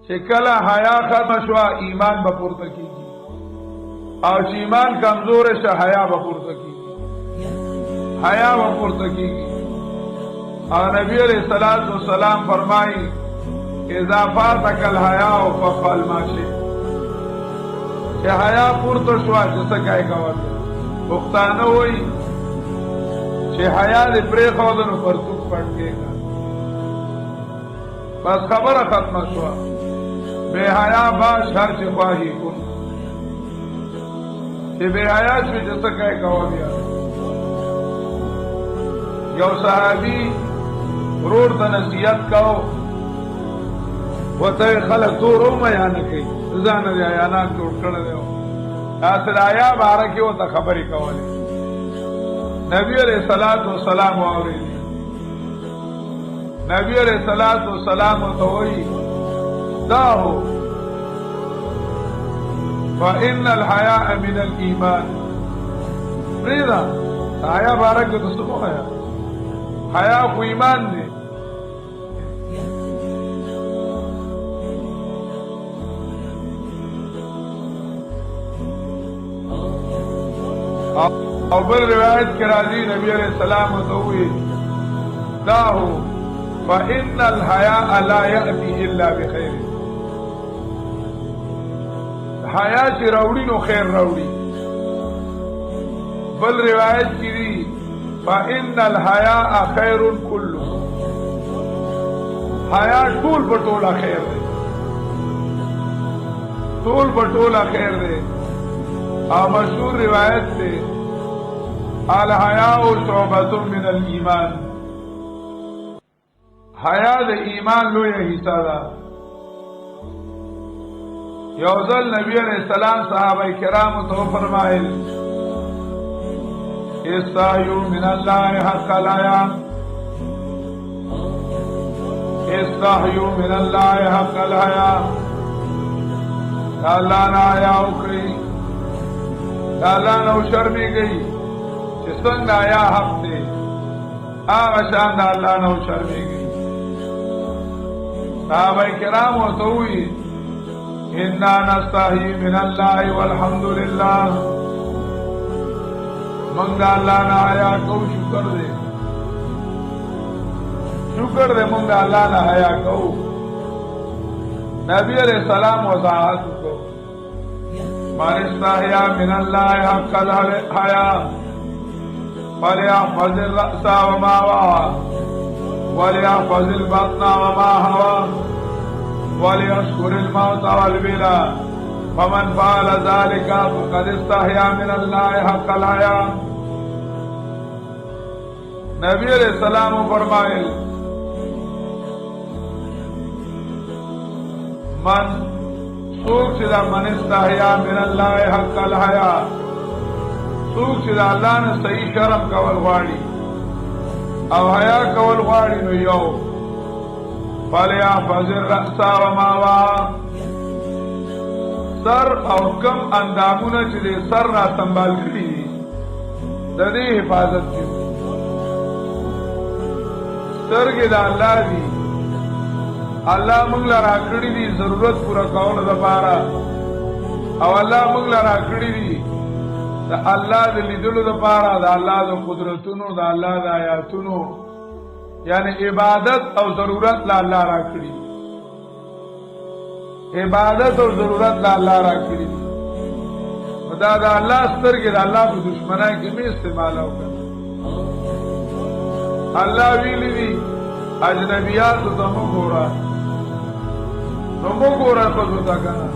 چې کله حیا ختم شو ایمان به پورته کیږي، او چې ایمان کمزور شه حیا به پورته کیږي، حیا به پورته کیږي. او نبی علیہ الصلوۃ والسلام فرمایي اذا فاتك الحیاء فافعل ما شئت، چې حیا پورته شو چې څه کوي کوي. پښتانه وایي چې حیا دې پرې خو نو پرتوک پټ کېږي. بس خبره ختمه شوه. بے حیا باش ہر چپاہی کن، کہ بے حیا شوی جیسا کہے کہو بیا. یو صحابی روڑ تا نصیحت کہو وطا خلق تو رو میانکی زان دی آیانات توڑ کردے ہو آسر آیا بارکی وطا خبری کہو لی. نبی علیہ السلام آوری دی، نبی علیہ السلام توئی داہو فإن الحیاء من الایمان. فریدا حیا بارک تو سنو ہے، حیا کو ایمان دے. اور بل روایت کے راضی نبی علیہ السلام ہوئی داہو فإن الحیاء لا یأتی الا بخیر. حیا چې راوړي نو خیر راوړي. بل روایت کی دی فإن الحیاء خیر کله، حیا ټول بټوله خیر دی، ټول بټوله خیر دی. او مشهور روایت دی الحیاء شعبۃ من الایمان، حیا د ایمان لوی حصہ ده. یوزل نبی علیہ السلام صحابہ کرام تو فرمائے استحیوا من اللہ حق الحیا، استحیوا من اللہ حق الحیا. اللہ نہ حیا اکری، اللہ نہ شرمی گئی کہ سنگ آیا حق دے آغا شاند اللہ نہ شرمی گئی. صحابہ کرام تو ہوئی انا نستحی من اللہ والحمد للہ، منگا اللہ نہ حیا کو شکر دے، شکر دے منگا اللہ نہ حیا کو. نبی علیہ السلام وضاحت کو من استحیا من اللہ حق الحیا فلیحفظ الرأس وما وعى وليحفظ البطن وما هوى وليشكر الموت والبلا فمن فعل ذلك فقد استحيا من الله حق الحیا. نبی علیہ السلام فرمائے من سوک چدا من استحیا من اللہ حق الحیا، سوک چدا اللہ نے صحیح شرم کول غواړي او حیا کول غواړي نو یو فلیحفظ الرأس وما وعى، سر او کم اندامونه چې دې سر را سنبال کړي د دې حفاظت کوي. سترګې د الله دي، الله موږ لرا کړی دي ضرورت پورا کولو لپاره، او الله موږ لرا کړی دي د الله د لیدلو لپاره، د الله د قدرتونو، د الله د آیاتونو، یعنی عبادت او ضرورت لا الله را کړی، عبادت او ضرورت لا الله را کړی. دا د الله سترګې د الله په دشمنای کې می استعمال وکړه. الله ویلی دي اجنبیات ته مو ګورا، نو مو ګورا په ځو تا کنه